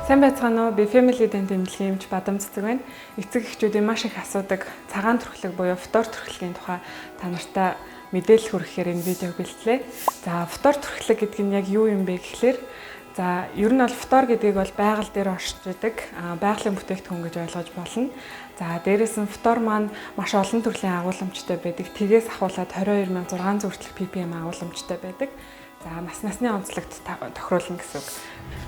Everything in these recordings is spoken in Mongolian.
Сайн байцгаана уу? Би Family Dent тэмдэглэлийн эмч Бадам Цэцэг байна. Эцэг эхчүүдийн маш их асуудаг цагаан туршлага буюу фтор туршлагын тухай та нартай мэдээлэл хүргэхээр энэ видеог бэлтлээ. За, фтор туршлага гэдэг нь яг юу юм бэ гэхлээр ер нь бол фтор гэдгийг бол байгаль дээр оршиж идэг байгалийн бүтээгдэхүүн гэж ойлгож болно. За, дээрээс нь фтор маань маш олон төрлийн агуулмжтай байдаг. Тгээс ахуулаад 22,600 хүртэлх ppm агуулмжтай байдаг. За, насны онцлогт тохируулна гэсэн үг.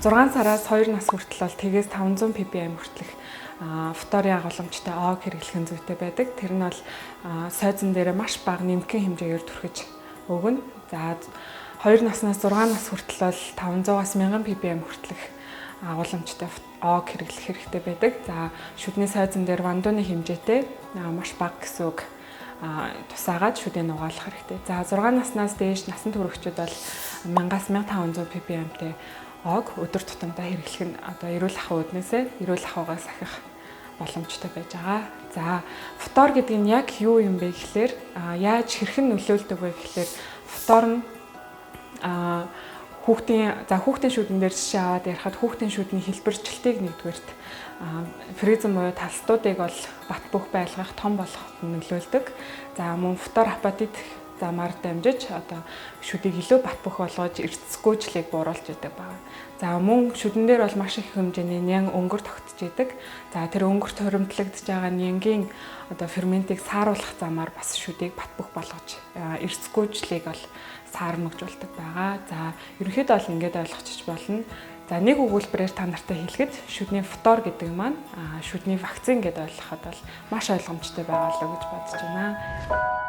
6 сараас 2 нас хүртэл бол тгээс 500 ppm хүртэлх фторын агуулмжтай ог хэрэглэх нь зүйтэй байдаг. Тэр нь бол сойзон дээр маш бага нэмгэн хэмжээгээр түрхэж өгнө. За, 2 наснаас 6 нас хүртэл бол 500-аас 1000 ppm хүртэлх агуулмжтай ог хэрэглэх хэрэгтэй байдаг. За, шүдний сойзон дээр вандууны хэмжээтэй маш бага гэсэн үг тусаагаад шүдийг угаалах хэрэгтэй. За, 6 наснаас дээш насан туршид бол 1000-аас 1500 ppm-тэй ог өдөр тутамдаа хэрэглэх нь эрүүл ахуй үүднээсээ эрүүл ахуйгаа сахих боломжтой байж байгаа. За, фтор гэдэг нь яг юу юм бэ гэхлээр яаж хэрхэн нөлөөлдөг вэ гэхлээр фтор нь хүүхдийн шүдэн дээр жишээ аваад ярихад хүүхдийн шүдний хэлбэрчлэлтийг нэгдүгээрт фризм буюу талстуудыг бол бат бөх байлгах, том болгоход нөлөөлдөг. За, мөн фтор апатит замаар дамжиж шүдийг илүү бат бөх болгож эрдэсгүйжлийг бууруулж идэг байна. За, мөн шүдэн дээр бол маш их хэмжээний нян өнгөр тогтож идэг. За, тэр өнгөрт хоримтлагдж байгаа нянгийн ферментийг сааруулах замаар бас шүдийг бат бөх болгож эрдэсгүйжлийг бол саармагжуулдаг байгаа. За, ерөнхийдөө бол ингэж ойлгочих болно. За, нэг өгүүлбэрээр та нартай хэлэхэд шүдний фтор гэдэг маань шүдний вакцин гэдээ ойлгоход бол маш ойлгомжтой байгаа л гэж бодож байна.